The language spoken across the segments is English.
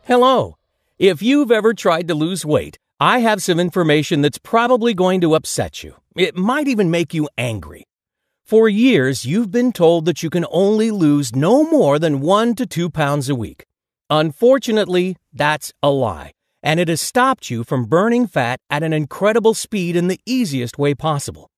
Hello. If you've ever tried to lose weight, I have some information that's probably going to upset you. It might even make you angry. For years, you've been told that you can only lose no more than 1 to 2 pounds a week. Unfortunately, that's a lie, and it has stopped you from burning fat at an incredible speed in the easiest way possible.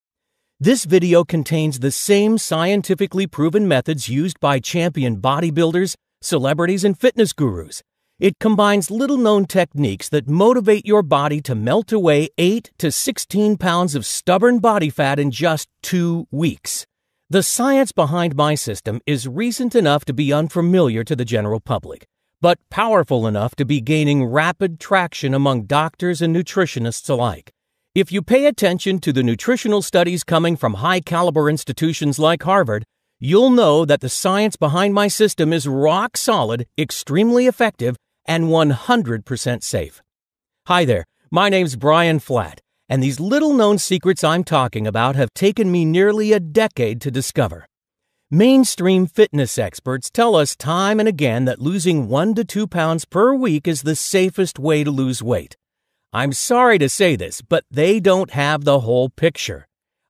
This video contains the same scientifically proven methods used by champion bodybuilders, celebrities, and fitness gurus. It combines little-known techniques that motivate your body to melt away 8 to 16 pounds of stubborn body fat in just 2 weeks. The science behind my system is recent enough to be unfamiliar to the general public, but powerful enough to be gaining rapid traction among doctors and nutritionists alike. If you pay attention to the nutritional studies coming from high-caliber institutions like Harvard, you'll know that the science behind my system is rock solid, extremely effective, and 100% safe. Hi there, my name's Brian Flatt, and these little-known secrets I'm talking about have taken me nearly a decade to discover. Mainstream fitness experts tell us time and again that losing 1 to 2 pounds per week is the safest way to lose weight. I'm sorry to say this, but they don't have the whole picture.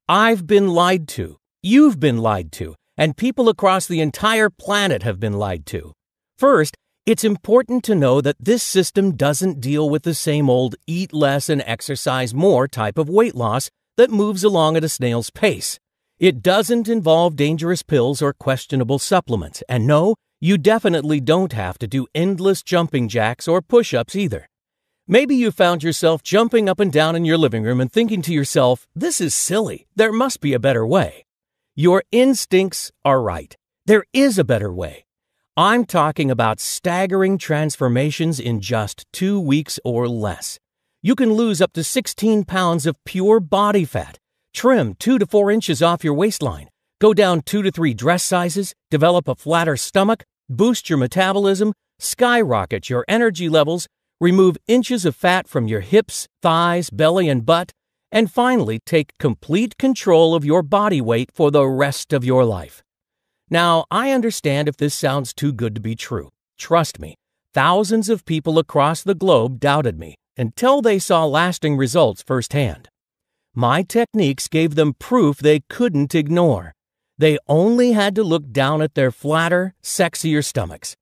I've been lied to, you've been lied to, and people across the entire planet have been lied to. First, it's important to know that this system doesn't deal with the same old eat less and exercise more type of weight loss that moves along at a snail's pace. It doesn't involve dangerous pills or questionable supplements, and no, you definitely don't have to do endless jumping jacks or push-ups either. Maybe you found yourself jumping up and down in your living room and thinking to yourself, this is silly, there must be a better way. Your instincts are right. There is a better way. I'm talking about staggering transformations in just 2 weeks or less. You can lose up to 16 pounds of pure body fat, trim 2 to 4 inches off your waistline, go down 2 to 3 dress sizes, develop a flatter stomach, boost your metabolism, skyrocket your energy levels, remove inches of fat from your hips, thighs, belly, and butt, and finally take complete control of your body weight for the rest of your life. Now, I understand if this sounds too good to be true. Trust me, thousands of people across the globe doubted me until they saw lasting results firsthand. My techniques gave them proof they couldn't ignore. They only had to look down at their flatter, sexier stomachs.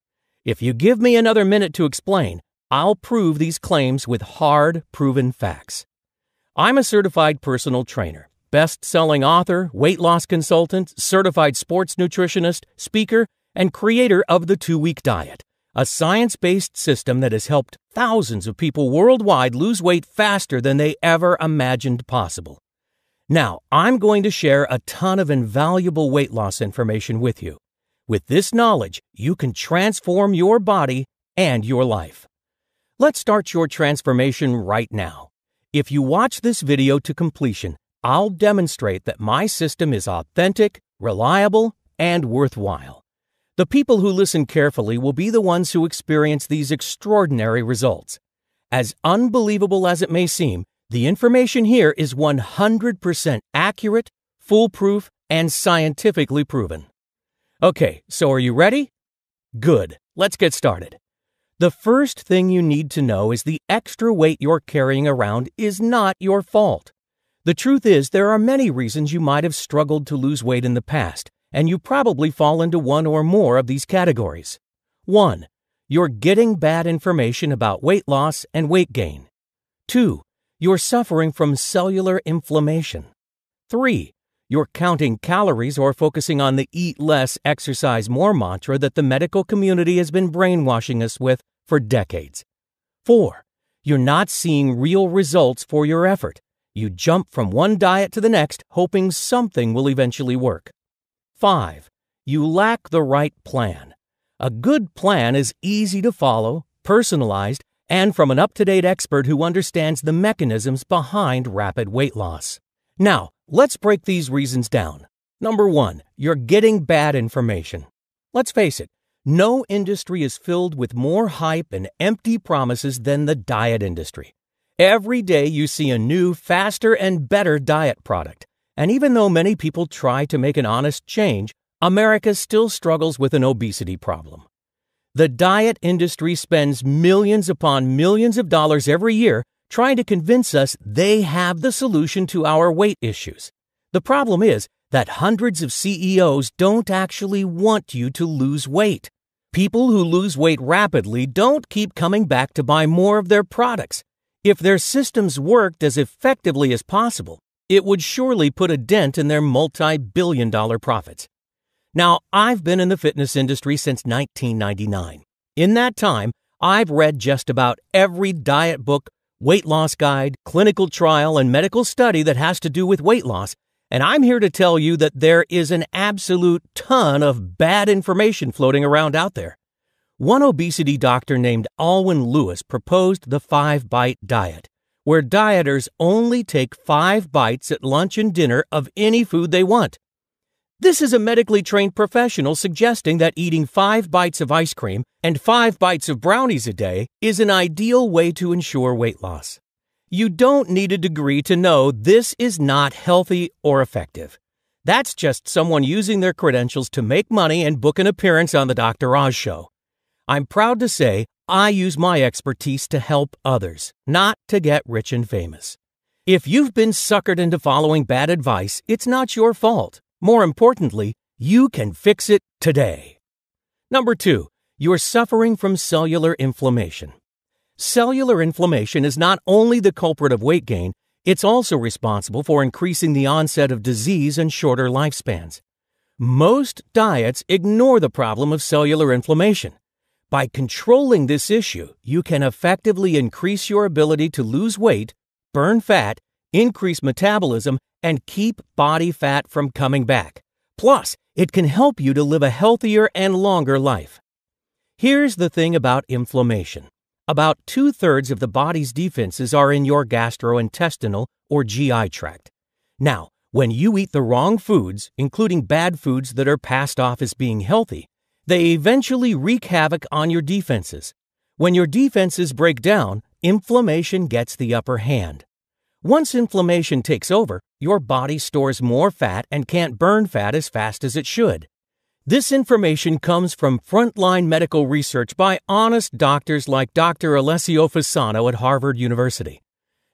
If you give me another minute to explain, I'll prove these claims with hard, proven facts. I'm a certified personal trainer, best-selling author, weight loss consultant, certified sports nutritionist, speaker, and creator of the 2-Week Diet, a science-based system that has helped thousands of people worldwide lose weight faster than they ever imagined possible. Now, I'm going to share a ton of invaluable weight loss information with you. With this knowledge, you can transform your body and your life. Let's start your transformation right now. If you watch this video to completion, I'll demonstrate that my system is authentic, reliable, and worthwhile. The people who listen carefully will be the ones who experience these extraordinary results. As unbelievable as it may seem, the information here is 100% accurate, foolproof, and scientifically proven. Okay, so are you ready? Good. Let's get started. The first thing you need to know is the extra weight you're carrying around is not your fault. The truth is, there are many reasons you might have struggled to lose weight in the past, and you probably fall into one or more of these categories. 1. You're getting bad information about weight loss and weight gain. 2. You're suffering from cellular inflammation. 3. You're counting calories or focusing on the eat less, exercise more mantra that the medical community has been brainwashing us with for decades. 4. You're not seeing real results for your effort. You jump from one diet to the next, hoping something will eventually work. 5. You lack the right plan. A good plan is easy to follow, personalized, and from an up-to-date expert who understands the mechanisms behind rapid weight loss. Now, let's break these reasons down. Number 1, you're getting bad information. Let's face it, no industry is filled with more hype and empty promises than the diet industry. Every day you see a new, faster, and better diet product. And even though many people try to make an honest change, America still struggles with an obesity problem. The diet industry spends millions upon millions of dollars every year trying to convince us they have the solution to our weight issues. The problem is that hundreds of CEOs don't actually want you to lose weight. People who lose weight rapidly don't keep coming back to buy more of their products. If their systems worked as effectively as possible, it would surely put a dent in their multi-billion-dollar profits. Now, I've been in the fitness industry since 1999. In that time, I've read just about every diet book, weight loss guide, clinical trial, and medical study that has to do with weight loss, and I'm here to tell you that there is an absolute ton of bad information floating around out there. One obesity doctor named Alwyn Lewis proposed the 5-bite diet, where dieters only take 5 bites at lunch and dinner of any food they want. This is a medically trained professional suggesting that eating 5 bites of ice cream and 5 bites of brownies a day is an ideal way to ensure weight loss. You don't need a degree to know this is not healthy or effective. That's just someone using their credentials to make money and book an appearance on the Dr. Oz show. I'm proud to say I use my expertise to help others, not to get rich and famous. If you've been suckered into following bad advice, it's not your fault. More importantly, you can fix it today. Number 2, you're suffering from cellular inflammation. Cellular inflammation is not only the culprit of weight gain, it's also responsible for increasing the onset of disease and shorter lifespans. Most diets ignore the problem of cellular inflammation. By controlling this issue, you can effectively increase your ability to lose weight, burn fat, increase metabolism, and keep body fat from coming back. Plus, it can help you to live a healthier and longer life. Here's the thing about inflammation. About 2/3 of the body's defenses are in your gastrointestinal or GI tract. Now, when you eat the wrong foods, including bad foods that are passed off as being healthy, they eventually wreak havoc on your defenses. When your defenses break down, inflammation gets the upper hand. Once inflammation takes over, your body stores more fat and can't burn fat as fast as it should. This information comes from frontline medical research by honest doctors like Dr. Alessio Fasano at Harvard University.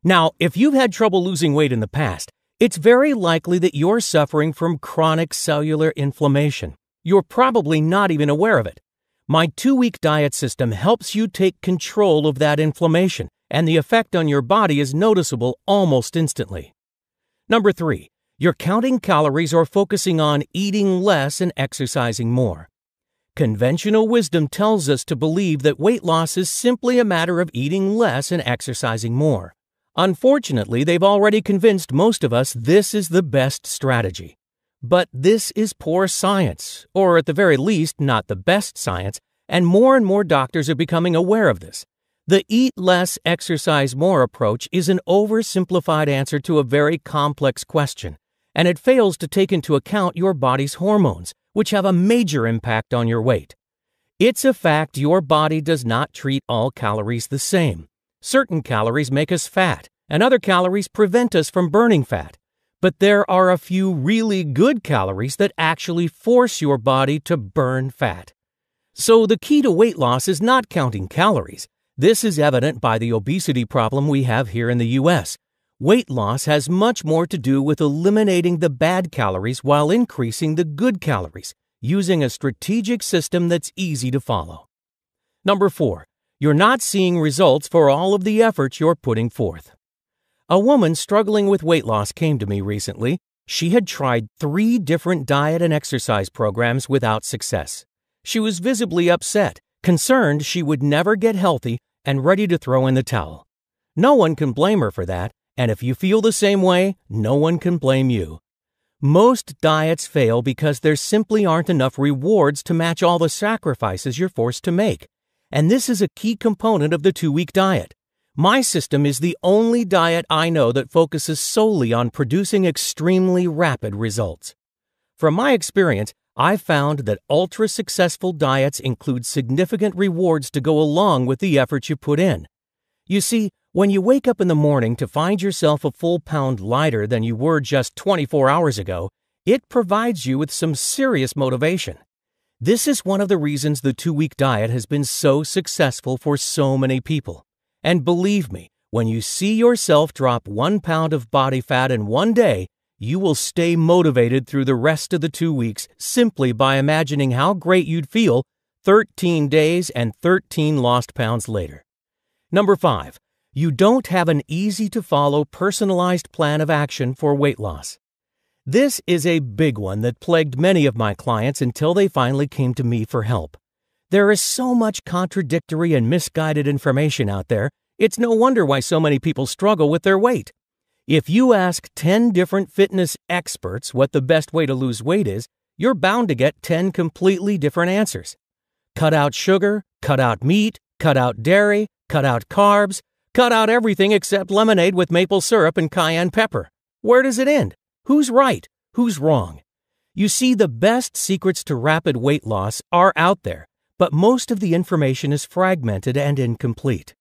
Now, if you've had trouble losing weight in the past, it's very likely that you're suffering from chronic cellular inflammation. You're probably not even aware of it. My 2-week diet system helps you take control of that inflammation, and the effect on your body is noticeable almost instantly. Number 3, you're counting calories or focusing on eating less and exercising more. Conventional wisdom tells us to believe that weight loss is simply a matter of eating less and exercising more. Unfortunately, they've already convinced most of us this is the best strategy. But this is poor science, or at the very least, not the best science, and more doctors are becoming aware of this. The eat less, exercise more approach is an oversimplified answer to a very complex question, and it fails to take into account your body's hormones, which have a major impact on your weight. It's a fact your body does not treat all calories the same. Certain calories make us fat, and other calories prevent us from burning fat. But there are a few really good calories that actually force your body to burn fat. So the key to weight loss is not counting calories. This is evident by the obesity problem we have here in the U.S. Weight loss has much more to do with eliminating the bad calories while increasing the good calories, using a strategic system that's easy to follow. Number 4, you're not seeing results for all of the effort you're putting forth. A woman struggling with weight loss came to me recently. She had tried 3 different diet and exercise programs without success. She was visibly upset, concerned she would never get healthy, and ready to throw in the towel. No one can blame her for that, and if you feel the same way, no one can blame you. Most diets fail because there simply aren't enough rewards to match all the sacrifices you're forced to make. And this is a key component of the 2-week diet. My system is the only diet I know that focuses solely on producing extremely rapid results. From my experience, I've found that ultra-successful diets include significant rewards to go along with the effort you put in. You see, when you wake up in the morning to find yourself a full pound lighter than you were just 24 hours ago, it provides you with some serious motivation. This is one of the reasons the 2-week diet has been so successful for so many people. And believe me, when you see yourself drop 1 pound of body fat in one day, you will stay motivated through the rest of the 2 weeks simply by imagining how great you'd feel 13 days and 13 lost pounds later. Number 5, you don't have an easy-to-follow personalized plan of action for weight loss. This is a big one that plagued many of my clients until they finally came to me for help. There is so much contradictory and misguided information out there, it's no wonder why so many people struggle with their weight. If you ask 10 different fitness experts what the best way to lose weight is, you're bound to get 10 completely different answers. Cut out sugar, cut out meat, cut out dairy, cut out carbs, cut out everything except lemonade with maple syrup and cayenne pepper. Where does it end? Who's right? Who's wrong? You see, the best secrets to rapid weight loss are out there, but most of the information is fragmented and incomplete.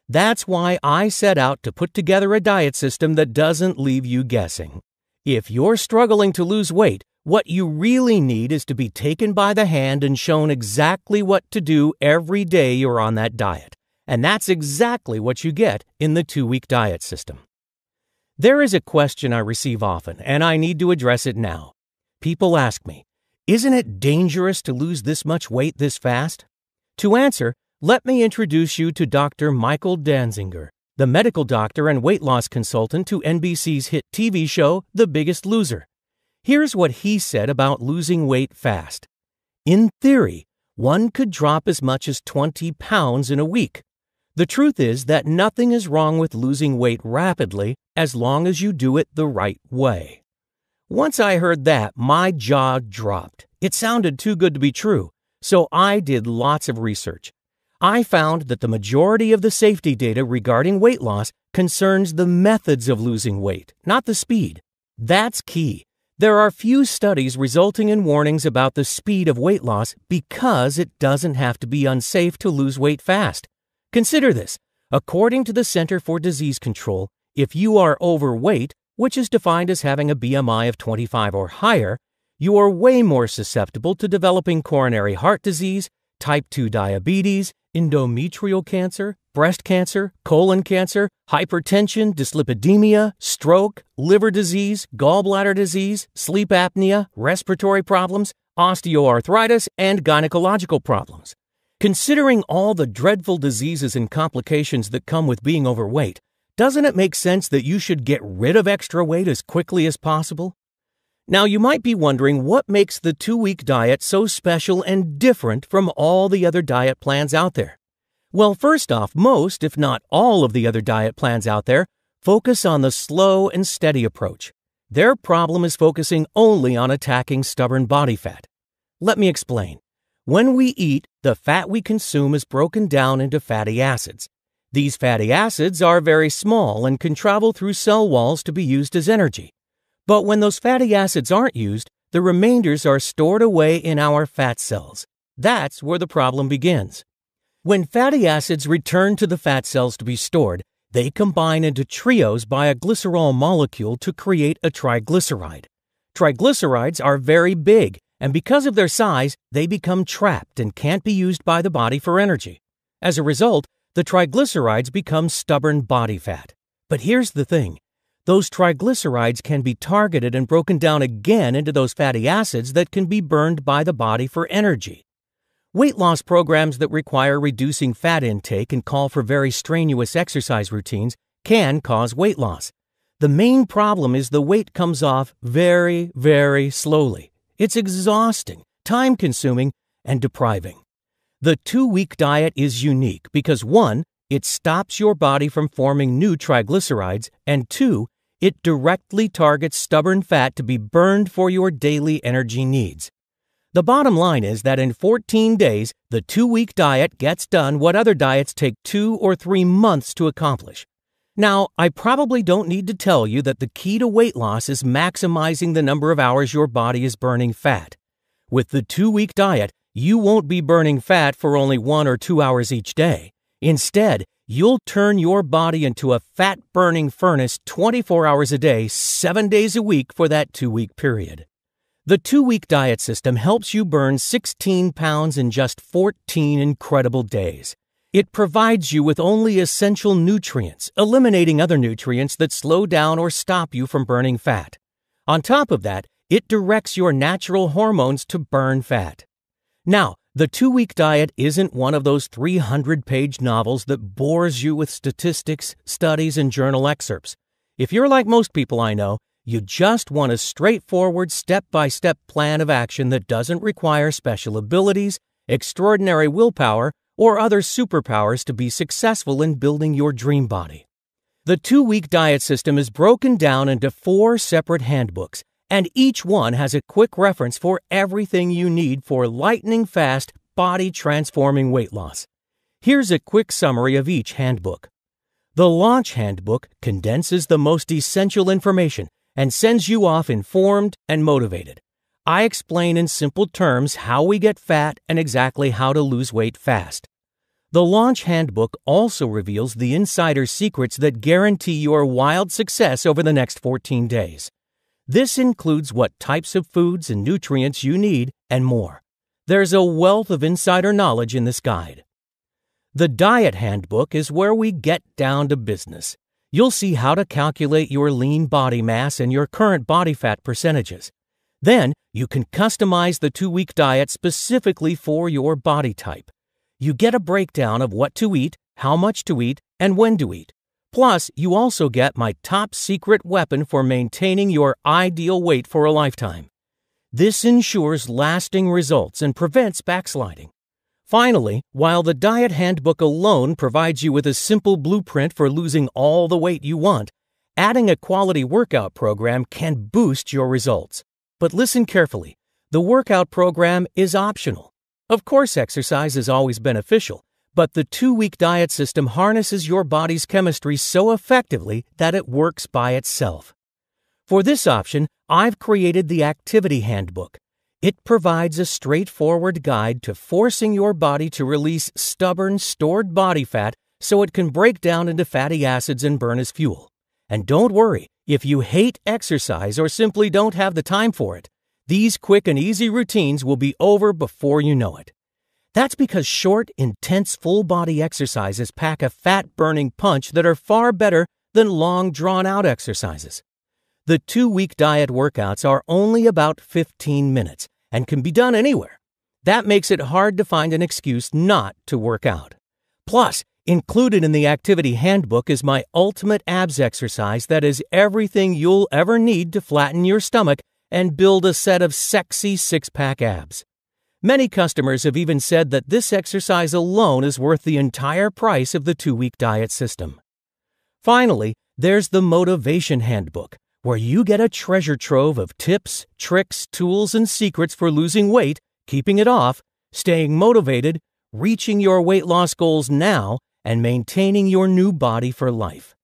That's why I set out to put together a diet system that doesn't leave you guessing. If you're struggling to lose weight, what you really need is to be taken by the hand and shown exactly what to do every day you're on that diet. And that's exactly what you get in the 2-week diet system. There is a question I receive often, and I need to address it now. People ask me, isn't it dangerous to lose this much weight this fast? To answer, let me introduce you to Dr. Michael Danziger, the medical doctor and weight loss consultant to NBC's hit TV show, The Biggest Loser. Here's what he said about losing weight fast. In theory, one could drop as much as 20 pounds in a week. The truth is that nothing is wrong with losing weight rapidly as long as you do it the right way. Once I heard that, my jaw dropped. It sounded too good to be true, so I did lots of research. I found that the majority of the safety data regarding weight loss concerns the methods of losing weight, not the speed. That's key. There are few studies resulting in warnings about the speed of weight loss because it doesn't have to be unsafe to lose weight fast. Consider this. According to the Center for Disease Control, if you are overweight, which is defined as having a BMI of 25 or higher, you are way more susceptible to developing coronary heart disease, type 2 diabetes, endometrial cancer, breast cancer, colon cancer, hypertension, dyslipidemia, stroke, liver disease, gallbladder disease, sleep apnea, respiratory problems, osteoarthritis, and gynecological problems. Considering all the dreadful diseases and complications that come with being overweight, doesn't it make sense that you should get rid of extra weight as quickly as possible? Now, you might be wondering what makes the 2-week diet so special and different from all the other diet plans out there. Well, first off, most, if not all, of the other diet plans out there focus on the slow and steady approach. Their problem is focusing only on attacking stubborn body fat. Let me explain. When we eat, the fat we consume is broken down into fatty acids. These fatty acids are very small and can travel through cell walls to be used as energy. But when those fatty acids aren't used, the remainders are stored away in our fat cells. That's where the problem begins. When fatty acids return to the fat cells to be stored, they combine into trios by a glycerol molecule to create a triglyceride. Triglycerides are very big, and because of their size, they become trapped and can't be used by the body for energy. As a result, the triglycerides become stubborn body fat. But here's the thing. Those triglycerides can be targeted and broken down again into those fatty acids that can be burned by the body for energy. Weight loss programs that require reducing fat intake and call for very strenuous exercise routines can cause weight loss. The main problem is the weight comes off very, very slowly. It's exhausting, time-consuming, and depriving. The 2-week diet is unique because 1, it stops your body from forming new triglycerides, and 2, it directly targets stubborn fat to be burned for your daily energy needs. The bottom line is that in 14 days, the 2-week diet gets done what other diets take 2 or 3 months to accomplish. Now, I probably don't need to tell you that the key to weight loss is maximizing the number of hours your body is burning fat. With the 2-week diet, you won't be burning fat for only 1 or 2 hours each day. Instead, you'll turn your body into a fat-burning furnace 24 hours a day, 7 days a week for that 2-week period. The 2-week diet system helps you burn 16 pounds in just 14 incredible days. It provides you with only essential nutrients, eliminating other nutrients that slow down or stop you from burning fat. On top of that, it directs your natural hormones to burn fat. Now, the 2-week diet isn't one of those 300-page novels that bores you with statistics, studies, and journal excerpts. If you're like most people I know, you just want a straightforward, step-by-step plan of action that doesn't require special abilities, extraordinary willpower, or other superpowers to be successful in building your dream body. The 2-week diet system is broken down into 4 separate handbooks, and each one has a quick reference for everything you need for lightning-fast, body-transforming weight loss. Here's a quick summary of each handbook. The Launch Handbook condenses the most essential information and sends you off informed and motivated. I explain in simple terms how we get fat and exactly how to lose weight fast. The Launch Handbook also reveals the insider secrets that guarantee your wild success over the next 14 days. This includes what types of foods and nutrients you need and more. There's a wealth of insider knowledge in this guide. The Diet Handbook is where we get down to business. You'll see how to calculate your lean body mass and your current body fat percentages. Then, you can customize the 2-week diet specifically for your body type. You get a breakdown of what to eat, how much to eat, and when to eat. Plus, you also get my top secret weapon for maintaining your ideal weight for a lifetime. This ensures lasting results and prevents backsliding. Finally, while the Diet Handbook alone provides you with a simple blueprint for losing all the weight you want, adding a quality workout program can boost your results. But listen carefully, the workout program is optional. Of course, exercise is always beneficial, but the 2-week diet system harnesses your body's chemistry so effectively that it works by itself. For this option, I've created the Activity Handbook. It provides a straightforward guide to forcing your body to release stubborn, stored body fat so it can break down into fatty acids and burn as fuel. And don't worry, if you hate exercise or simply don't have the time for it, these quick and easy routines will be over before you know it. That's because short, intense, full-body exercises pack a fat-burning punch that are far better than long, drawn-out exercises. The 2-week diet workouts are only about 15 minutes and can be done anywhere. That makes it hard to find an excuse not to work out. Plus, included in the Activity Handbook is my ultimate abs exercise that is everything you'll ever need to flatten your stomach and build a set of sexy 6-pack abs. Many customers have even said that this exercise alone is worth the entire price of the 2-week diet system. Finally, there's the Motivation Handbook, where you get a treasure trove of tips, tricks, tools, and secrets for losing weight, keeping it off, staying motivated, reaching your weight loss goals now, and maintaining your new body for life.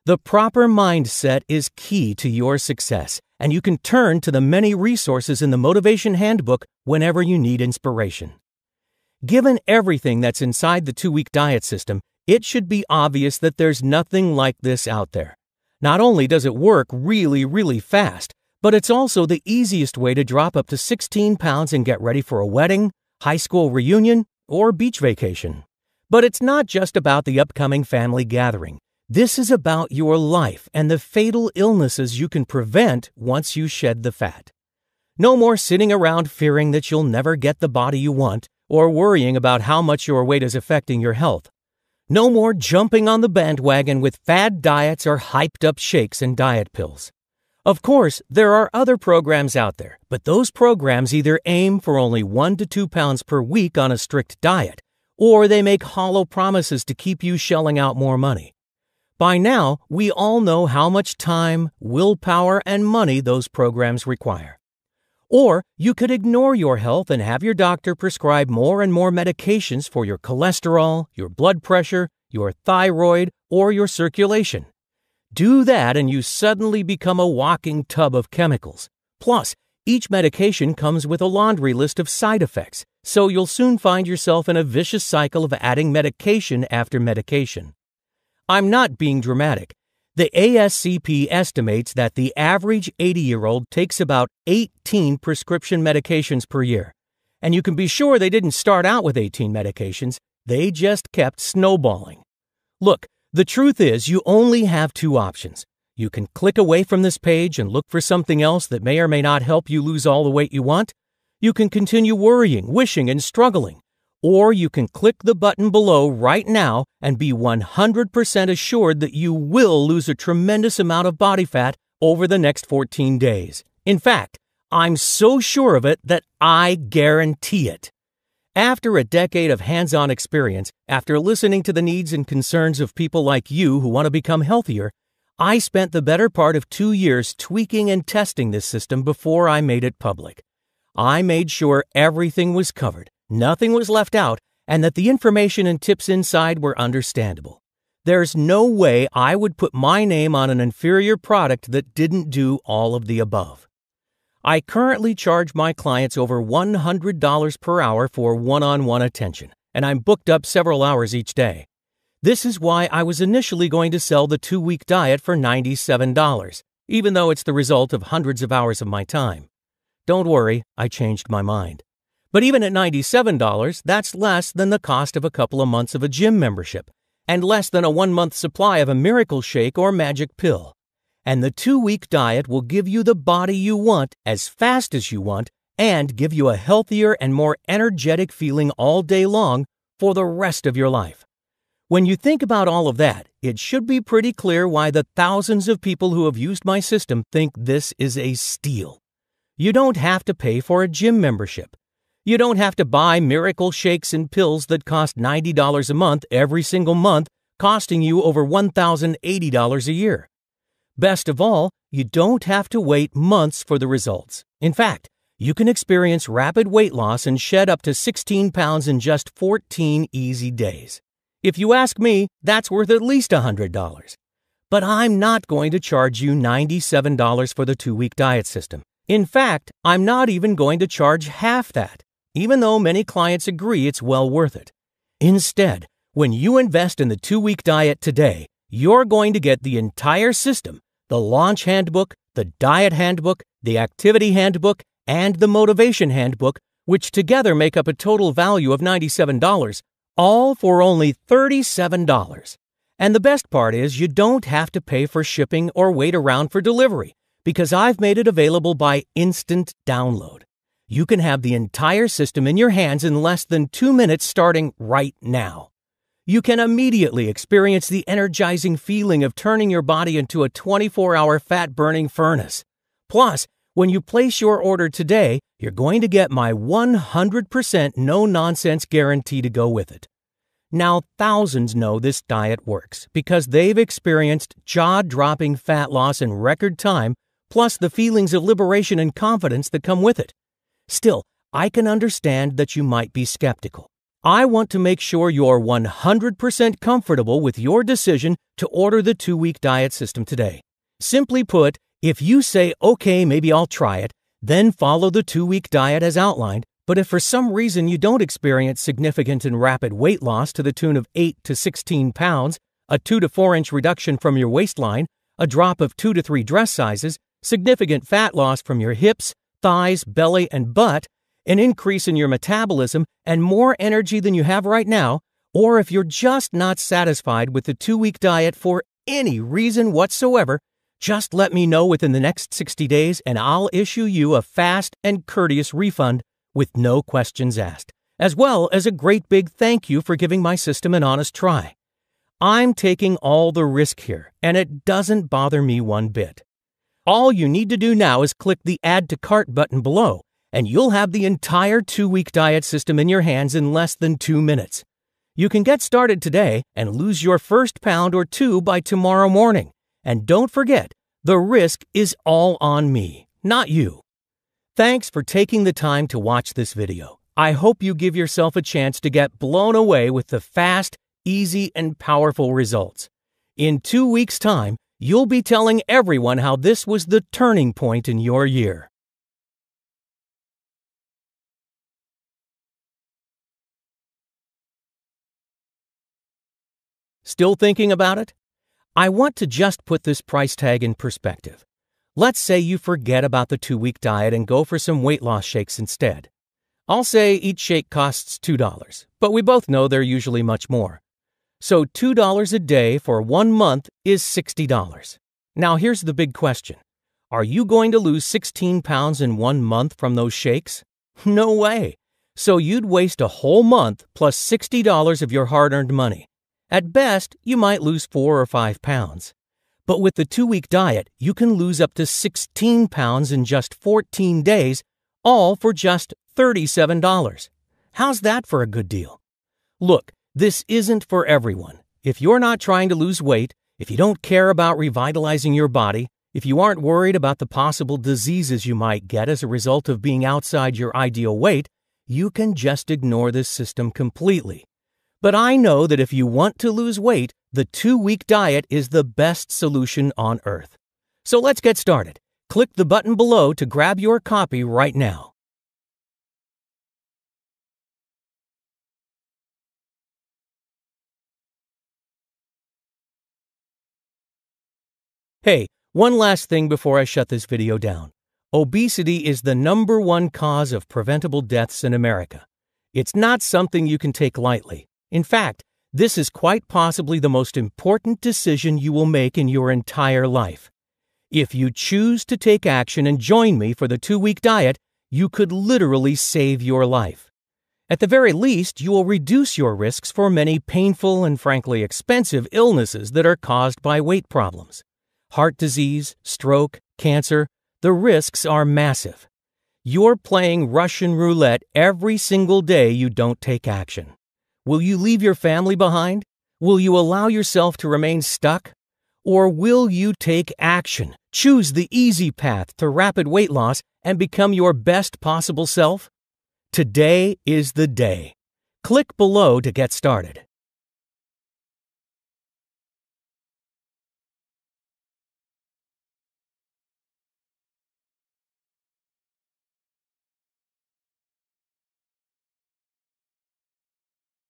The proper mindset is key to your success, and you can turn to the many resources in the Motivation Handbook whenever you need inspiration. Given everything that's inside the 2-week diet system, it should be obvious that there's nothing like this out there. Not only does it work really, really fast, but it's also the easiest way to drop up to 16 pounds and get ready for a wedding, high school reunion, or beach vacation. But it's not just about the upcoming family gathering. This is about your life and the fatal illnesses you can prevent once you shed the fat. No more sitting around fearing that you'll never get the body you want or worrying about how much your weight is affecting your health. No more jumping on the bandwagon with fad diets or hyped-up shakes and diet pills. Of course, there are other programs out there, but those programs either aim for only 1 to 2 pounds per week on a strict diet, or they make hollow promises to keep you shelling out more money. By now, we all know how much time, willpower, and money those programs require. Or you could ignore your health and have your doctor prescribe more and more medications for your cholesterol, your blood pressure, your thyroid, or your circulation. Do that and you suddenly become a walking tub of chemicals. Plus, each medication comes with a laundry list of side effects, so you'll soon find yourself in a vicious cycle of adding medication after medication. I'm not being dramatic. The ASCP estimates that the average 80-year-old takes about 18 prescription medications per year. And you can be sure they didn't start out with 18 medications, they just kept snowballing. Look, the truth is you only have two options. You can click away from this page and look for something else that may or may not help you lose all the weight you want. You can continue worrying, wishing, and struggling. Or you can click the button below right now and be 100% assured that you will lose a tremendous amount of body fat over the next 14 days. In fact, I'm so sure of it that I guarantee it. After a decade of hands-on experience, after listening to the needs and concerns of people like you who want to become healthier, I spent the better part of 2 years tweaking and testing this system before I made it public. I made sure everything was covered, nothing was left out, and that the information and tips inside were understandable. There's no way I would put my name on an inferior product that didn't do all of the above. I currently charge my clients over $100 per hour for one-on-one attention, and I'm booked up several hours each day. This is why I was initially going to sell the 2-week diet for $97, even though it's the result of hundreds of hours of my time. Don't worry, I changed my mind. But even at $97, that's less than the cost of a couple of months of a gym membership, and less than a 1-month supply of a miracle shake or magic pill. And the 2-week diet will give you the body you want as fast as you want and give you a healthier and more energetic feeling all day long for the rest of your life. When you think about all of that, it should be pretty clear why the thousands of people who have used my system think this is a steal. You don't have to pay for a gym membership. You don't have to buy miracle shakes and pills that cost $90 a month every single month, costing you over $1,080 a year. Best of all, you don't have to wait months for the results. In fact, you can experience rapid weight loss and shed up to 16 pounds in just 14 easy days. If you ask me, that's worth at least $100. But I'm not going to charge you $97 for the 2-week diet system. In fact, I'm not even going to charge half that, even though many clients agree it's well worth it. Instead, when you invest in the 2-week diet today, you're going to get the entire system, the launch handbook, the diet handbook, the activity handbook, and the motivation handbook, which together make up a total value of $97, all for only $37. And the best part is you don't have to pay for shipping or wait around for delivery, because I've made it available by instant download. You can have the entire system in your hands in less than 2 minutes starting right now. You can immediately experience the energizing feeling of turning your body into a 24-hour fat-burning furnace. Plus, when you place your order today, you're going to get my 100% no-nonsense guarantee to go with it. Now, thousands know this diet works because they've experienced jaw-dropping fat loss in record time, plus the feelings of liberation and confidence that come with it. Still, I can understand that you might be skeptical. I want to make sure you're 100% comfortable with your decision to order the 2-week diet system today. Simply put, if you say, okay, maybe I'll try it, then follow the 2-week diet as outlined. But if for some reason you don't experience significant and rapid weight loss to the tune of 8 to 16 pounds, a 2 to 4 inch reduction from your waistline, a drop of 2 to 3 dress sizes, significant fat loss from your hips, thighs, belly, and butt, an increase in your metabolism, and more energy than you have right now, or if you're just not satisfied with the 2-week diet for any reason whatsoever, just let me know within the next 60 days and I'll issue you a fast and courteous refund with no questions asked, as well as a great big thank you for giving my system an honest try. I'm taking all the risk here, and it doesn't bother me one bit. All you need to do now is click the Add to Cart button below, and you'll have the entire 2-week diet system in your hands in less than 2 minutes. You can get started today and lose your first pound or 2 by tomorrow morning. And don't forget, the risk is all on me, not you. Thanks for taking the time to watch this video. I hope you give yourself a chance to get blown away with the fast, easy, and powerful results. In 2 weeks' time, you'll be telling everyone how this was the turning point in your year. Still thinking about it? I want to just put this price tag in perspective. Let's say you forget about the 2-week diet and go for some weight loss shakes instead. I'll say each shake costs $2, but we both know they're usually much more. So $2 a day for 1 month is $60. Now here's the big question. Are you going to lose 16 pounds in 1 month from those shakes? No way. So you'd waste a whole month plus $60 of your hard-earned money. At best, you might lose 4 or 5 pounds. But with the 2-week diet, you can lose up to 16 pounds in just 14 days, all for just $37. How's that for a good deal? Look, this isn't for everyone. If you're not trying to lose weight, if you don't care about revitalizing your body, if you aren't worried about the possible diseases you might get as a result of being outside your ideal weight, you can just ignore this system completely. But I know that if you want to lose weight, the 2-week diet is the best solution on earth. So let's get started. Click the button below to grab your copy right now. Hey, one last thing before I shut this video down. Obesity is the #1 cause of preventable deaths in America. It's not something you can take lightly. In fact, this is quite possibly the most important decision you will make in your entire life. If you choose to take action and join me for the 2-week diet, you could literally save your life. At the very least, you will reduce your risks for many painful and frankly expensive illnesses that are caused by weight problems. Heart disease, stroke, cancer, the risks are massive. You're playing Russian roulette every single day you don't take action. Will you leave your family behind? Will you allow yourself to remain stuck? Or will you take action, choose the easy path to rapid weight loss, and become your best possible self? Today is the day. Click below to get started.